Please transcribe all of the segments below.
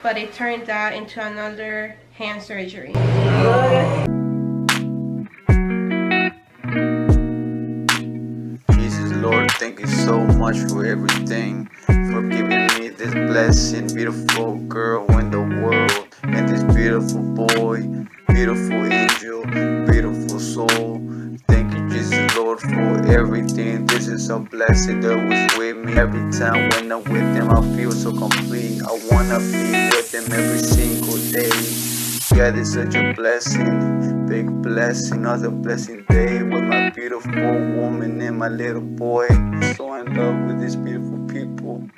but it turned out into another hand surgery. Jesus, Lord, thank you so much for everything, for giving me this blessing, beautiful girl in the world, and this beautiful boy, beautiful angel, beautiful soul. Thank you, Jesus, Lord, for everything. This is a blessing that was with me. Every time when I'm with them, I feel so complete. I wanna be with them every single day. God is such a blessing, big blessing, another blessing day with my beautiful woman and my little boy. So in love with these beautiful people.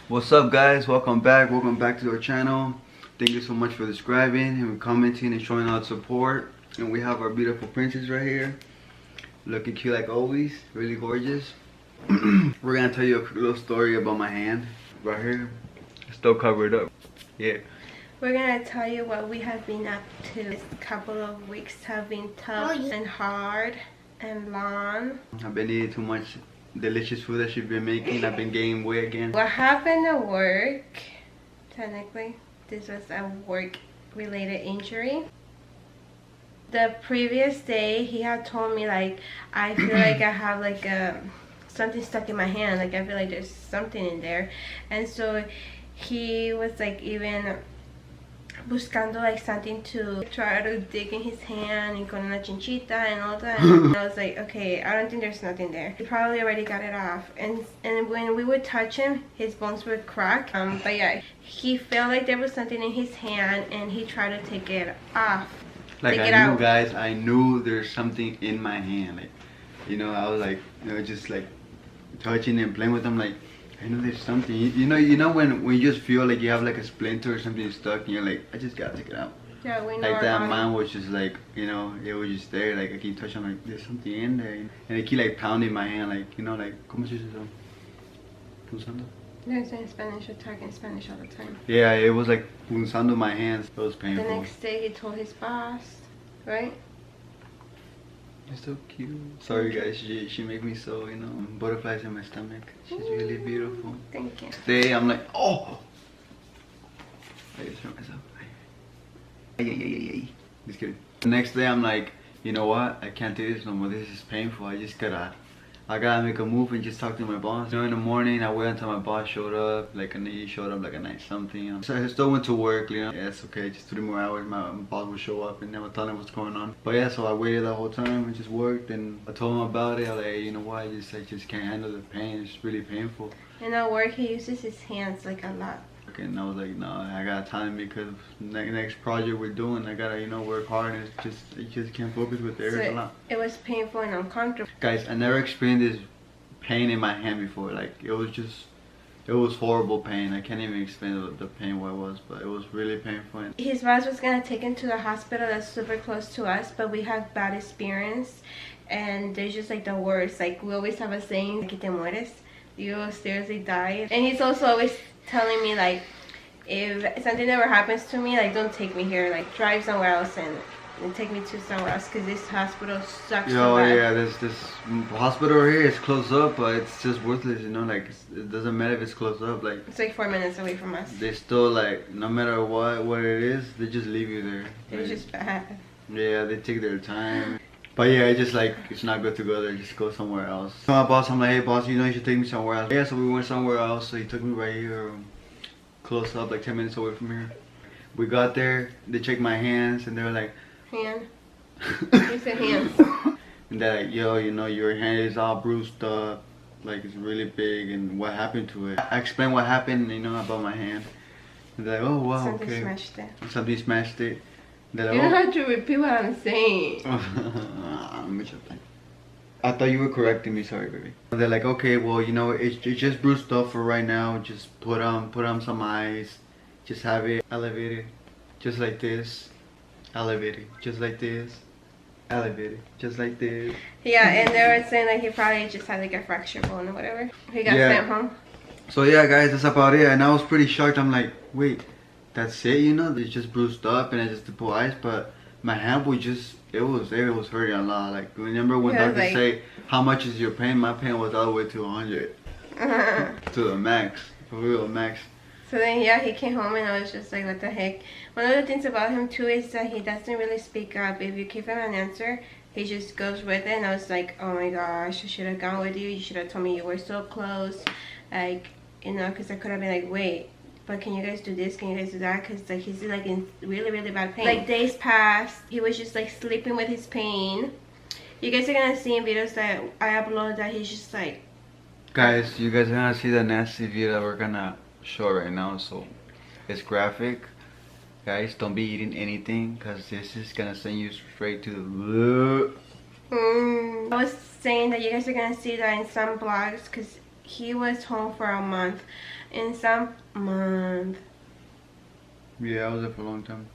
What's up, guys? Welcome back to our channel. Thank you so much for subscribing and commenting and showing out support. And we have our beautiful princess right here, looking cute like always, really gorgeous. We're gonna tell you a quick little story about my hand right here. It's still covered up. Yeah. We're gonna tell you what we have been up to. This couple of weeks have been tough and hard and long. I've been eating too much delicious food that she's been making. I've been gaining weight again. What happened at work, technically, this was a work-related injury. The previous day, he had told me, like, I feel like I have, like, something stuck in my hand. Like, I feel like there's something in there. And so he was, like, even buscando, like, something to try to dig in his hand and con una chinchita and all that. And I was like, okay, I don't think there's nothing there. He probably already got it off. And when we would touch him, his bones would crack. But yeah, he felt like there was something in his hand and he tried to take it off. Like, I knew, guys, I knew there's something in my hand. Like, you know, I was like, you know, just like touching and playing with them. Like, I know there's something. You know when you just feel like you have like a splinter or something stuck, and you're like, I just gotta take it out. Yeah, we know. Like that, mine was just like, you know, it was just there. Like I keep touching, like there's something in there, and it keep like pounding my hand, like, you know, like, ¿cómo se dice eso? Punzando? There's in Spanish, we talk in Spanish all the time. Yeah, it was like punzando my hands. It was painful. The next day he told his boss, right? You're so cute. Sorry guys, she made me so, you know, butterflies in my stomach. She's really beautiful. Thank you. Today I'm like, oh! I just hurt myself. Just kidding. The next day I'm like, you know what? I can't do this no more. This is painful. I gotta make a move and just talk to my boss. You know, in the morning I waited until my boss showed up. Like, and he showed up like a night something. So I still went to work, you know. Yeah, it's okay, just 3 more hours. My boss would show up and then I'll tell him what's going on. But yeah, so I waited the whole time and just worked, and I told him about it. I was like, hey, you know what? I just can't handle the pain. It's really painful. And at work he uses his hands like a lot. And I was like, no, I gotta time it because next project we're doing, I gotta, you know, work hard, and I just can't focus with it. So a lot. It was painful and uncomfortable. Guys, I never experienced this pain in my hand before. Like, it was horrible pain. I can't even explain the pain what it was, but it was really painful. His boss was gonna take him to the hospital that's super close to us, but we have bad experience, and they're just like the worst. Like, we always have a saying, que te mueres, you will seriously die. And he's also always telling me, like, if something ever happens to me, like, don't take me here, like, drive somewhere else and take me to somewhere else, because this hospital sucks so bad. Yeah, this hospital here is closed up, but it's just worthless, you know. Like, it doesn't matter if it's closed up. Like, it's like 4 minutes away from us. They still, like, no matter what it is, they just leave you there. It's like, just bad. Yeah, they take their time. But yeah, it's just like, it's not good to go there, just go somewhere else. So my boss, I'm like, hey boss, you know, you should take me somewhere else. Yeah, so we went somewhere else, so he took me right here, close up, like 10 minutes away from here. We got there, they checked my hands, and they were like, hand. You said hands. And they're like, yo, you know, your hand is all bruised up, like it's really big, and what happened to it? I explained what happened, you know, about my hand. And they're like, oh wow, Something okay. smashed it. Something smashed it. Like, You don't have to repeat what I'm saying. I thought you were correcting me, sorry baby. They're like, okay, well, you know, it's just bruised up for right now. Just put on some ice. Just have it elevated, just like this. Elevated, just like this. Elevated, just like this. Yeah, and they were saying that he probably just had like a fractured bone or whatever. He got sent home. So yeah, guys, that's about it. And I was pretty shocked. I'm like, wait, that's it, you know? It's just bruised up and I just put ice, but my hand was just, it was hurting a lot. Like, remember when doctors like, say, how much is your pain? My pain was all the way to 100. To the max, for real, max. So then, yeah, he came home and I was just like, what the heck. One of the things about him too is that he doesn't really speak up. If you give him an answer, he just goes with it. And I was like, oh my gosh, I should have gone with you. You should have told me you were so close. Like, you know, because I could have been like, wait, but can you guys do this? Can you guys do that? Because like he's like in really, really bad pain. Like days passed. He was just like sleeping with his pain. You guys are going to see in videos that I upload that he's just like. Guys, you guys are going to see the nasty video that we're going to show right now. So it's graphic. Guys, don't be eating anything because this is going to send you straight to the... I was saying that you guys are going to see that in some vlogs because he was home for a month. In some month. Yeah, I was there for a long time.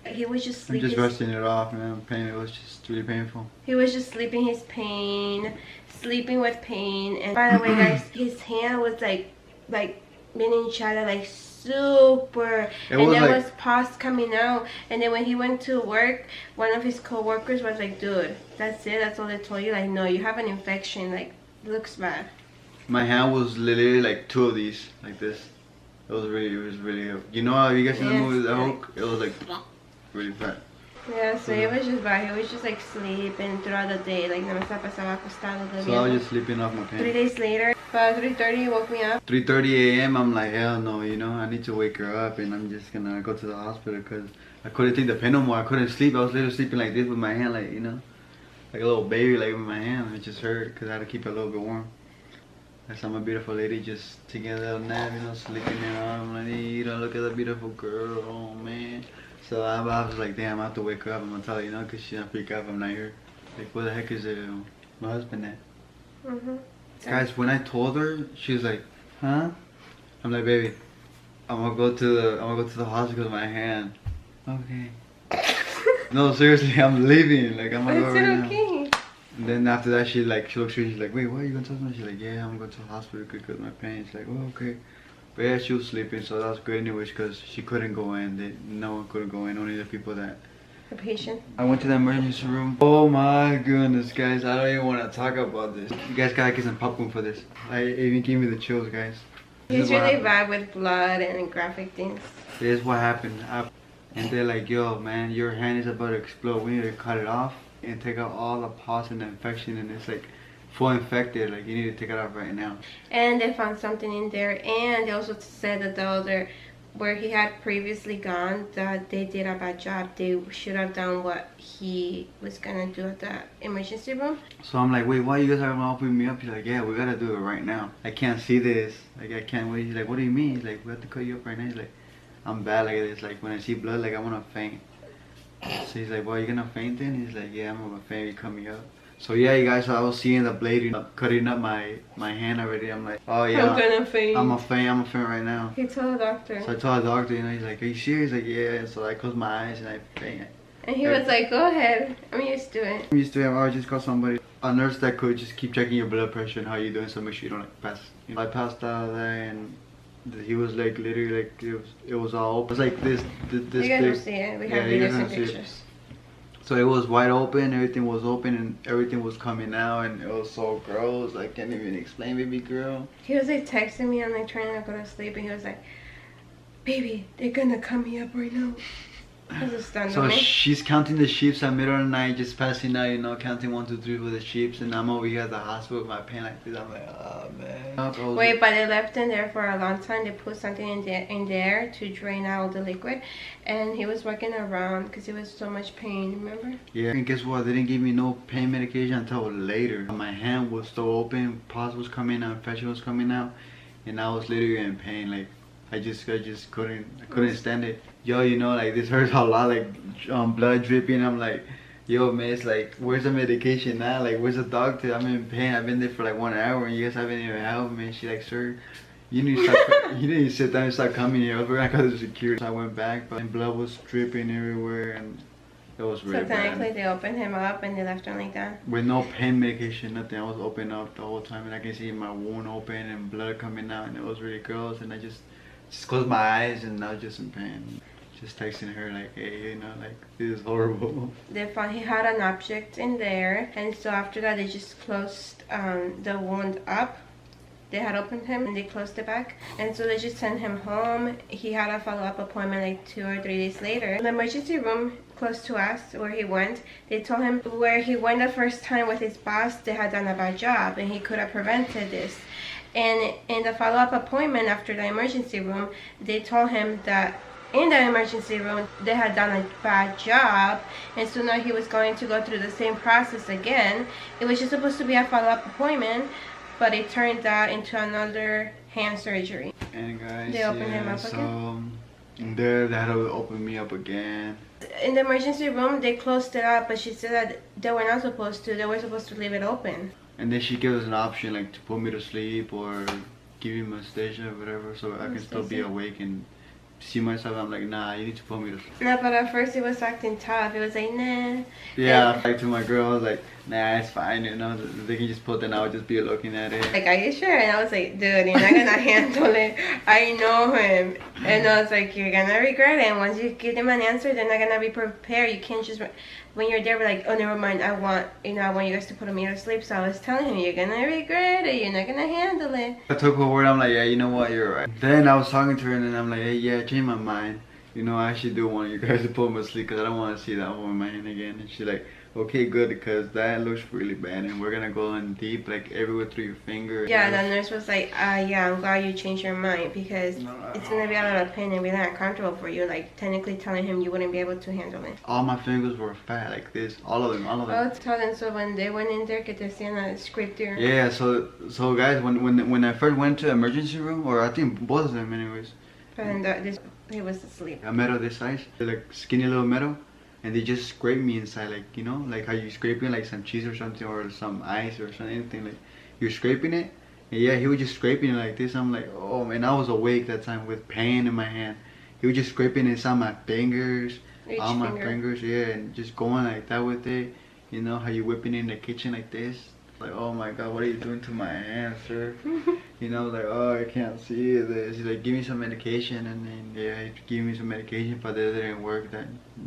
He was just I'm sleeping. just resting it off, man. Pain. It was just really painful. He was just sleeping his pain, sleeping with pain. And by the way, guys, his hand was like being hinchada, like super. And there was pus coming out. And then when he went to work, one of his co-workers was like, dude, that's it. That's all they told you. Like, no, you have an infection. Like, it looks bad. My hand was literally like two of these, like this. It was really, you know how you guys seen the movie The Hulk? It was like really fat. Yeah, so it was just bad. He was just like sleeping throughout the day. Like, no me pasaba acostado. So I was just sleeping off my pain. 3 days later, about 3:30, he woke me up. 3:30 a.m. I'm like, hell no, you know, I need to wake her up and I'm just gonna go to the hospital because I couldn't take the pain no more. I couldn't sleep. I was literally sleeping like this with my hand, like, you know, like a little baby, like with my hand. It just hurt because I had to keep it a little bit warm. I saw my beautiful lady just taking a little nap, you know, sleeping in her arm. Like, you know, look at the beautiful girl, oh man. So I was like, damn, I have to wake her up. I'm gonna tell her, you know, because she's gonna freak out if I'm not here. Like, where the heck is my husband at? Guys, when I told her, she was like, huh? I'm like, baby, I'm gonna go to the hospital with my hand. Okay. No, seriously, I'm leaving. Like, I'm gonna go right now. And then after that, she looks at me, she's like, wait, what are you going to tell me? She's like, yeah, I'm going to the hospital because of my pain. She's like, oh, okay. But yeah, she was sleeping, so that was good anyways because she couldn't go in. No one couldn't go in, only the people that... The patient. I went to the emergency room. Oh my goodness, guys, I don't even want to talk about this. You guys gotta get some popcorn for this. It even gave me the chills, guys. He's really bad with blood and graphic things. This is what happened. And they're like, yo, man, your hand is about to explode. We need to cut it off and take out all the pus and the infection, and it's like full infected. Like, you need to take it off right now. And they found something in there, and they also said that the other where he had previously gone, that they did a bad job. They should have done what he was gonna do at the emergency room. So I'm like, wait, why you guys are gonna open me up? He's like, yeah, we gotta do it right now. I can't see this. Like, I can't wait. He's like, what do you mean? He's like, we have to cut you up right now. He's like, I'm bad like this. Like, when I see blood, like, I wanna faint. So he's like, well, you gonna faint then? He's like, yeah, I'm gonna faint. You cut me up. So yeah, you guys, so I was seeing the blade, you know, cutting up my hand already. I'm like, oh yeah, I'm gonna faint. I'm a faint right now. He told the doctor. So I told the doctor, you know, he's like, are you serious? Like, yeah. So I closed my eyes and I faint. And he was like, go ahead. I'm used to it. I'm used to it. I just call somebody, a nurse that could just keep checking your blood pressure and how you're doing, so make sure you don't like pass. You know, I passed out of there and he was like literally like it was all open. It was like this you guys will see it. We have videos and pictures. So it was wide open, everything was open and everything was coming out and it was so gross. I can't even explain, baby girl. He was like texting me and like trying to go to sleep and he was like, baby, they're gonna cut me up right now. So she's counting the sheeps at middle of the night, just passing out, you know, counting 1, 2, 3 for the sheeps, and I'm over here at the hospital with my pain like this. I'm like, oh man. Wait, but they left him there for a long time. They put something in there to drain out the liquid, and he was walking around because he was so much pain. Remember? Yeah. And guess what? They didn't give me no pain medication until later. My hand was still open, pus was coming out, infection was coming out, and I was literally in pain. Like, I just couldn't stand it. Yo, you know, like, this hurts a lot, like, blood dripping. I'm like, yo, man, it's like, where's the medication now? Like, where's the doctor? I'm in pain. I've been there for like 1 hour and you guys haven't even helped me. She like, sir, you need to stop, you need to sit down and start coming here. I was going to call the security. So I went back, but blood was dripping everywhere and it was really bad. So technically they opened him up and they left him like that? With no pain medication, nothing. I was open up the whole time and I can see my wound open and blood coming out and it was really gross, and I just closed my eyes and I was just in pain. Just texting her like, hey, you know, like, this is horrible. They found he had an object in there, and so after that they just closed the wound up They had opened him and they closed it back, and so they just sent him home. He had a follow-up appointment like 2 or 3 days later. In the emergency room close to us where he went, they told him where he went the first time with his boss, they had done a bad job and he could have prevented this. And in the follow-up appointment after the emergency room, they told him that in the emergency room they had done a bad job, and so now he was going to go through the same process again. It was just supposed to be a follow-up appointment, but it turned out into another hand surgery. And guys, they opened him up again. There they had to open me up again. In the emergency room they closed it up, but she said that they were not supposed to. They were supposed to leave it open. And then she gave us an option like to put me to sleep or give me anesthesia or whatever, so I can still be awake and see myself. I'm like, nah, you need to put me to sleep. No, but at first it was acting tough. It was like, nah. Yeah, like to my girl, I was like, nah, it's fine, you know, they can just put it, and I would just be looking at it. Like, are you sure? And I was like, dude, you're not gonna handle it. I know him. And I was like, you're gonna regret it. And once you give them an answer, they're not gonna be prepared. You can't just, when you're there, we're like, oh, never mind. I want you guys to put me to sleep. So I was telling him, you're gonna regret it. You're not gonna handle it. I took her word. I'm like, yeah, you know what, you're right. Then I was talking to her, and then I'm like, hey, yeah, change my mind. You know, I actually do want you guys to put me to sleep because I don't want to see that hole in my hand again. And she's like, okay, good, because that looks really bad, and we're gonna go in deep, like everywhere through your finger. Yeah, the nurse was like, yeah, I'm glad you changed your mind because it's gonna be a lot of pain and really uncomfortable for you. Like, technically telling him you wouldn't be able to handle it. All my fingers were fat, like this, all of them. Oh, tell them. So when they went in there, que te hacían a scrape there. Yeah, so guys, when I first went to emergency room, or I think both of them, anyways. But then he was asleep. A metal this size, like skinny little metal. And they just scrape me inside, like, you know, like how you scraping like some cheese or something, or some ice or something, anything, like you're scraping it. And yeah, he was just scraping it like this. I'm like, oh man, I was awake that time with pain in my hand. He was just scraping inside my fingers, all my fingers, yeah, and just going like that with it. You know how you whipping in the kitchen like this. Like, oh my god, what are you doing to my hand, sir? You know, like, oh, I can't see this. He's like, give me some medication, and then yeah, he gave me some medication, but it didn't work.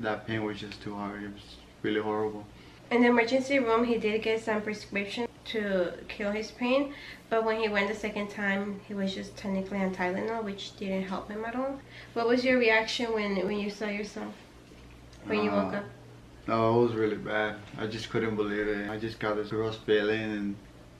That pain was just too hard. It was really horrible. In the emergency room, he did get some prescription to kill his pain, but when he went the second time, he was just technically on Tylenol, which didn't help him at all. What was your reaction when you saw yourself when you woke up? Oh, it was really bad. I just couldn't believe it. I just got this gross feeling, and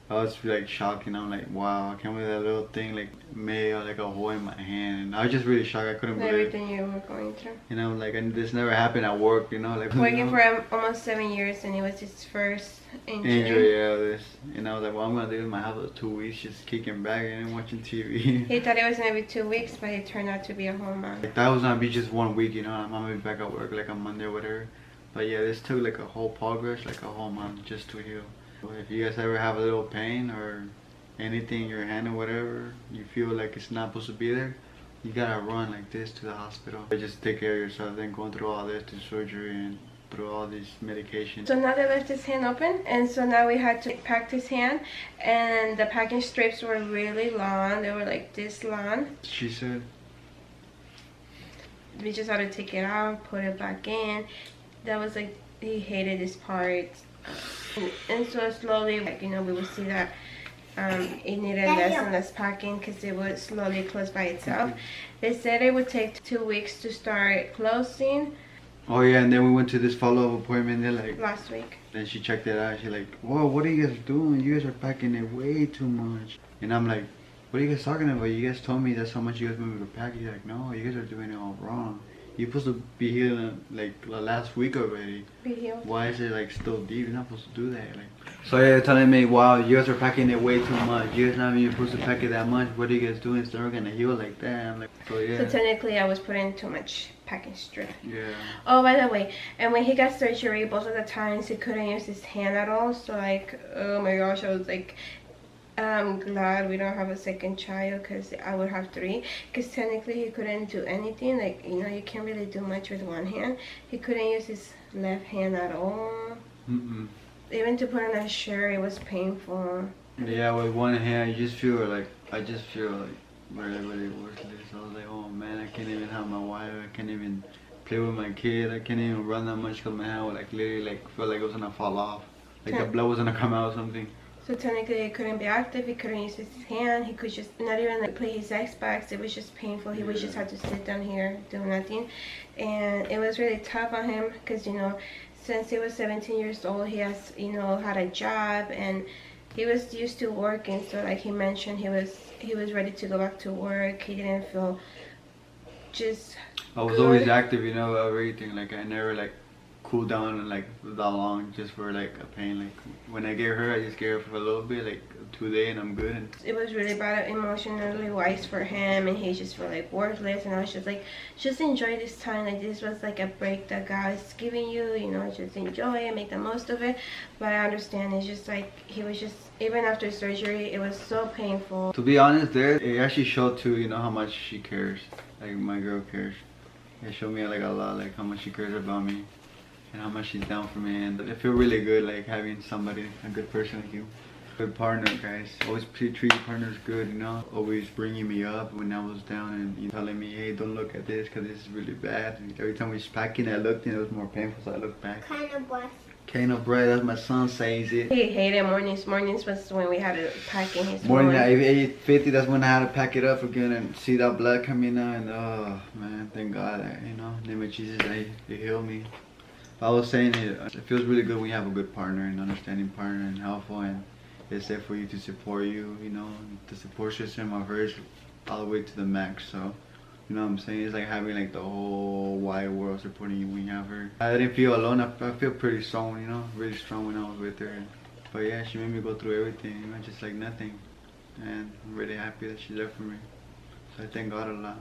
I was like shocked, and I'm like, wow, I can't believe that little thing like made like a hole in my hand. And I was just really shocked. I couldn't believe everything you were going through. You know, like, and this never happened at work, you know, like working for almost 7 years, and it was his first injury. Yeah, this. And I was like, well, I'm gonna do it in my house for 2 weeks, just kicking back and watching TV. He thought it was gonna be 2 weeks, but it turned out to be a whole month. Like, that was gonna be just 1 week, you know. I'm gonna be back at work like on Monday or whatever. But yeah, this took like a whole progress, like a whole month just to heal. If you guys ever have a little pain or anything in your hand or whatever, you feel like it's not supposed to be there, you gotta run like this to the hospital. Just take care of yourself, then going through all this to surgery and through all these medications. So now they left his hand open, and so now we had to pack his hand, and the packing strips were really long. They were like this long. She said. We just had to take it out, put it back in. That was like, he hated this part. And so slowly, like, you know, we would see that it needed less and less packing because it would slowly close by itself. They said it would take 2 weeks to start closing. Oh yeah, and then we went to this follow-up appointment there like last week. Then she checked it out. She's like, whoa, what are you guys doing? You guys are packing it way too much. And I'm like, what are you guys talking about? You guys told me that's how much you guys want me to pack. You're like, no, you guys are doing it all wrong. You're supposed to be healed like last week already. Be healed. Why is it like still deep? You're not supposed to do that. Like, so yeah, they're telling me, wow, you guys are packing it way too much. You guys not even supposed to pack it that much. What are you guys doing? It's never gonna heal like that. I'm like, so yeah. So technically, I was putting too much packing strip. Yeah. Oh, by the way, and when he got surgery, both of the times he couldn't use his hand at all. So like, oh my gosh, I was like, I'm glad we don't have a second child because I would have 3. Because technically he couldn't do anything. Like, you know, you can't really do much with one hand. He couldn't use his left hand at all. Even to put on a shirt, it was painful. Yeah, with one hand, you just feel like, I just feel like really, really worthless. I was like, oh man, I can't even have my wife. I can't even play with my kid. I can't even run that much because my hand would like literally like feel like it was gonna fall off. Like the blood was gonna come out or something. So technically he couldn't be active, he couldn't use his hand, he could just not even like play his Xbox. It was just painful. He would just have to sit down here, do nothing. And it was really tough on him because, you know, since he was 17 years old, he has, you know, had a job and he was used to working. So like he mentioned, he was ready to go back to work. He didn't feel just I was good. always active, you know, everything. Like I never like cooled down and like that long just for like a pain. Like when I get hurt, I just get hurt for a little bit, like 2 days, and I'm good. It was really bad emotionally wise for him, and he just felt like worthless. And I was just like, just enjoy this time. Like this was like a break that God is giving you, you know, just enjoy it, make the most of it. But I understand it's just like he was just, even after surgery, it was so painful. To be honest, there it actually showed too, you know, how much she cares. Like my girl cares. It showed me like a lot, like how much she cares about me and how much she's down for me. And it feel really good, like having somebody, a good person like you. Good partner, guys. Always treat your partners good, you know. Always bringing me up when I was down and you telling me, hey, don't look at this because this is really bad. And every time we was packing, I looked and it was more painful, so I looked back. Kind of was. Kind of bread, as my son says it. He hated mornings. Mornings was when we had to pack in his Morning phone. at 8:50, that's when I had to pack it up again and see that blood coming out. And oh man, thank God that, you know, in the name of Jesus, they healed me. I was saying it feels really good when you have a good partner, an understanding partner, and helpful, and it's there for you to support you, you know. The support system of hers all the way to the max, so you know what I'm saying? It's like having like the whole wide world supporting you when you have her. I didn't feel alone. I feel pretty strong, you know, really strong when I was with her. But yeah, she made me go through everything, you know, just like nothing. And I'm really happy that she's there for me. So I thank God a lot.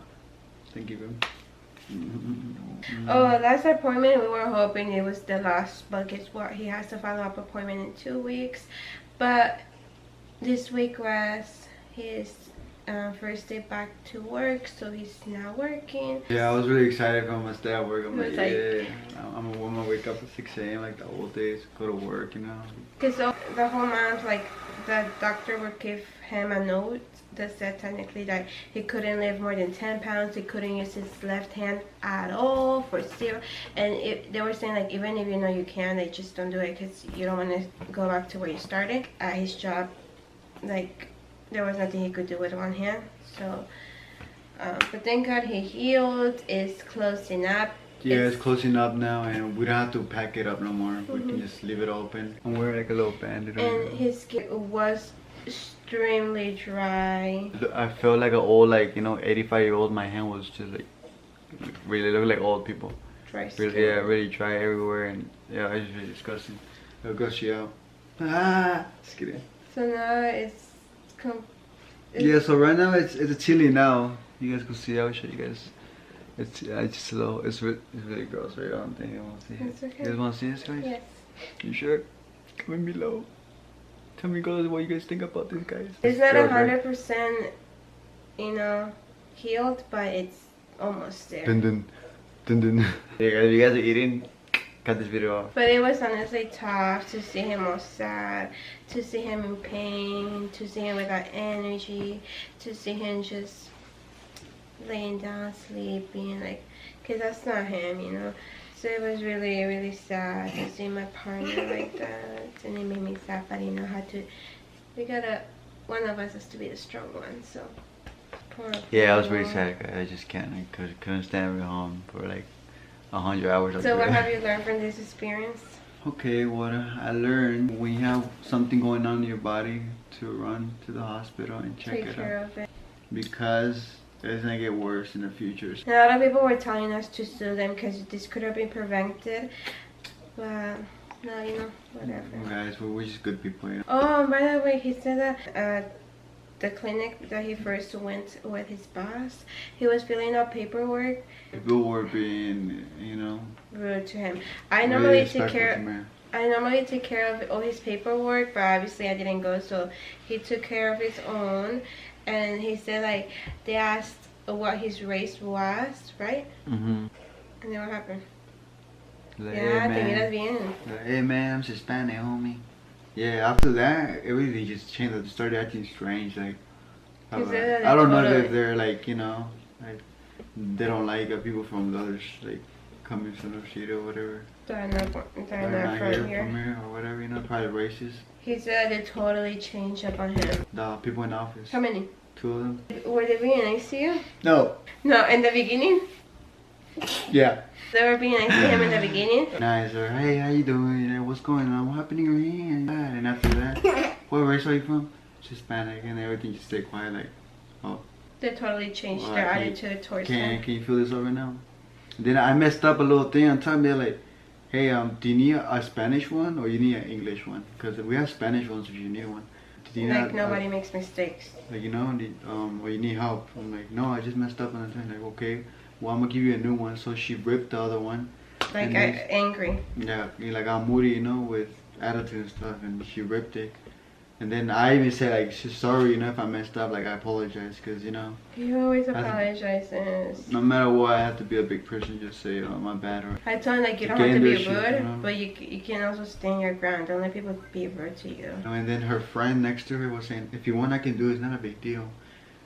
Thank you, babe. Oh, last appointment, we were hoping it was the last, but guess what? He has a follow-up appointment in 2 weeks. But this week was his first day back to work, so he's now working. Yeah, I was really excited for him to stay at work. I'm It was like, yeah, I'm gonna wake up at 6 a.m. like the old days, go to work, you know. Because the whole month, like, the doctor would give him a note that said technically that he couldn't lift more than 10 pounds. He couldn't use his left hand at all for zero. And they were saying, like, even if you know you can, they just don't do it because you don't want to go back to where you started. At his job, like, there was nothing he could do with one hand. So, but thank God he healed. It's closing up. Yeah, it's closing up now, and we don't have to pack it up no more. We can just leave it open and wear like a little bandage. And his skin was extremely dry. I felt like an old, like, you know, 85-year-old. My hand was just like really look like old people. Dry skin. Really, yeah, really dry everywhere, and yeah, it's really disgusting. It'll gush you out. Ah, just kidding. So now it's Yeah, so right now it's chilly now. You guys can see. I will show you guys. It's just a little. It's really gross right now. I don't think you want to see it. It's okay. You guys want to see this, guys? Yes. You sure? Comment below. Tell me, guys, what you guys think about this, guys. It's not gross, right? 100%, you know, healed, but it's almost there. Dun dun dun dun. Yeah, guys, if you guys are eating, cut this video off. But it was honestly tough to see him all sad, to see him in pain, to see him without energy, to see him just laying down, sleeping, like, because that's not him, you know. So it was really, really sad to see my partner like that, and it made me sad, but you know how to, one of us has to be the strong one, so. Poor Yeah, I was Paul. really sad, guys. I just can't. I couldn't stand at home for like 100 hours. So what have you learned from this experience? Okay, what I learned, when you have something going on in your body, to run to the hospital and check Take it care out. of it. Because it's gonna get worse in the future. A lot of people were telling us to sue them because this could have been prevented, but no, you know, whatever. Guys, we're just good people, you know. Oh, by the way, he said that the clinic that he first went with his boss, he was filling out paperwork. People were being, you know, Rude to him. I really normally take disrespectful care. to me. I normally take care of all his paperwork, but obviously I didn't go, so he took care of his own. And he said, like, they asked what his race was, right? Mm-hmm. And then what happened? Like, Yeah, te miras hey, man. bien. Like, hey man, I'm Hispanic, homie. Yeah, after that, everything just changed. They started acting strange. Like, I Is don't know it if they're like, you know, like they don't like people from the others, like coming from the street or whatever. They're not They're from not here here. from here or whatever, you know, probably racist. He said they totally changed up on him. The people in the office. How many? 2 of them. Were they being nice to you? No. No, in the beginning? Yeah. They were being nice to him in the beginning? Nice, or hey, how you doing? Hey, what's going on? What happened to your hand? And after that, what race are you from? Hispanic, and everything just stay quiet, like, oh. They totally changed Well, their can you- attitude towards Can him. you feel this over now? Then I messed up a little thing on time. They're like, hey, do you need a Spanish one or you need an English one? Because we have Spanish ones if you need one. Do you Like not, nobody makes mistakes. like, you know, or you need help. I'm like, no, I just messed up on the time. Like, okay, well, I'm gonna give you a new one. So she ripped the other one. Like And then- angry. Yeah, like I'm moody, you know, with attitude and stuff, and she ripped it. And then I even said, like, she's sorry, you know, if I messed up, like, I apologize, because, you know, He always That's- apologizes. no matter what, I have to be a big person, just say, oh, my bad, or I told him like you don't Get have to into be shit, rude, you know? but you can also stand your ground. Don't let people be rude to you. you know, and then her friend next to her was saying, if you want, I can do it, it's not a big deal.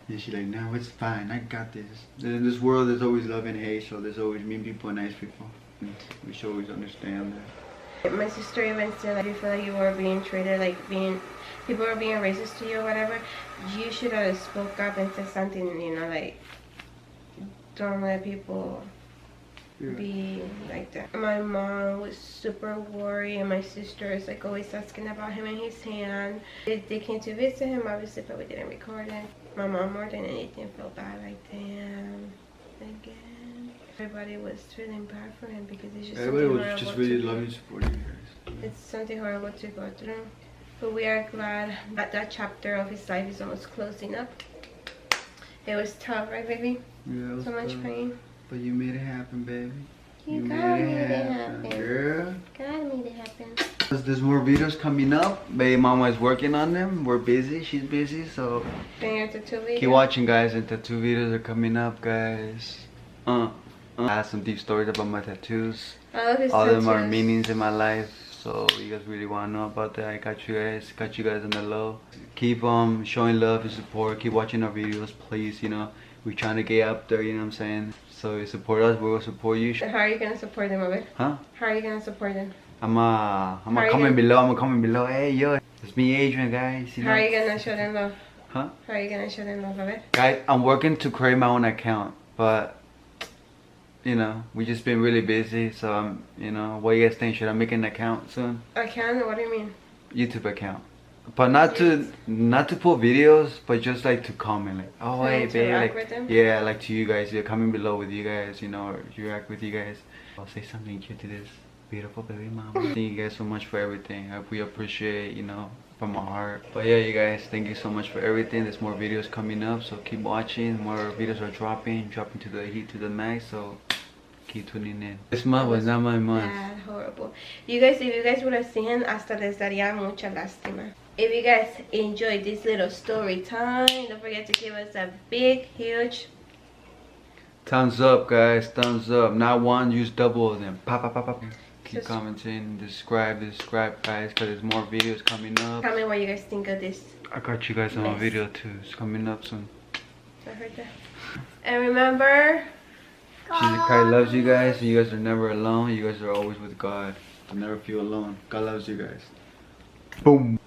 And she's like, no, it's fine, I got this. And in this world, there's always love and hate, so there's always mean people and nice people. And we should always understand that. My sister even said like, if you feel like you were being treated like people were being racist to you or whatever, you should have spoke up and said something, you know, like don't let people Yeah. be like that. My mom was super worried and my sister is like always asking about him and his hand. They came to visit him obviously, but we didn't record it. My mom more than anything felt bad, like damn, again. Everybody was feeling bad for him because it's just Everybody something was horrible just to really go- loving and supporting you guys. It's something horrible to go through. But we are glad that that chapter of his life is almost closing up. It was tough, right, baby? Yeah, it was So much tough. pain. But you made it happen, baby. You got made it happen. Girl. God made it happen. There's more videos coming up. Baby mama is working on them. We're busy. She's busy. So Finger tattoo video. keep watching, guys. And tattoo videos are coming up, guys. I have some deep stories about my tattoos. I love his All of tattoos. them are meanings in my life. So you guys really want to know about that, I got you guys on the low. Keep showing love and support. Keep watching our videos, please. You know, we're trying to get up there, you know what I'm saying? So you support us, we'll support you. How are you gonna support them, Abed? Huh? How are you gonna support them? I'm How are gonna you comment gonna- below. I'm gonna comment below. Hey, yo, it's me, Adrian, guys. You know? How are you gonna show them love? Huh? How are you gonna show them love, Abed? Guys, I'm working to create my own account, but you know, we just been really busy. So you know, what you guys think? Should I make an account soon? I can? What do you mean? YouTube account, but not to put videos, but just like to comment, like, oh To hey babe, interact like with them? yeah, like to you guys, yeah, comment below with you guys, you know, or interact with you guys. I'll say something cute to this beautiful baby mama. Thank you guys so much for everything. We appreciate, you know, from our heart. But yeah, you guys, thank you so much for everything. There's more videos coming up, so keep watching. More videos are dropping to the heat, to the max. So keep tuning in. This month was not my month. Bad, horrible. You guys, if you guys would have seen, hasta les daría mucha lástima. If you guys enjoyed this little story time, don't forget to give us a big, huge Thumbs up, guys. Thumbs up. Not one, use double of them. Pop, pop, pop, pop. Keep Sus- commenting, subscribe, guys, because there's more videos coming up. comment what you guys think of this. I got you guys on a Nice. video too. It's coming up soon. I heard that. And remember, Jesus Christ loves you guys. You guys are never alone. You guys are always with God. You'll never feel alone. God loves you guys. Boom.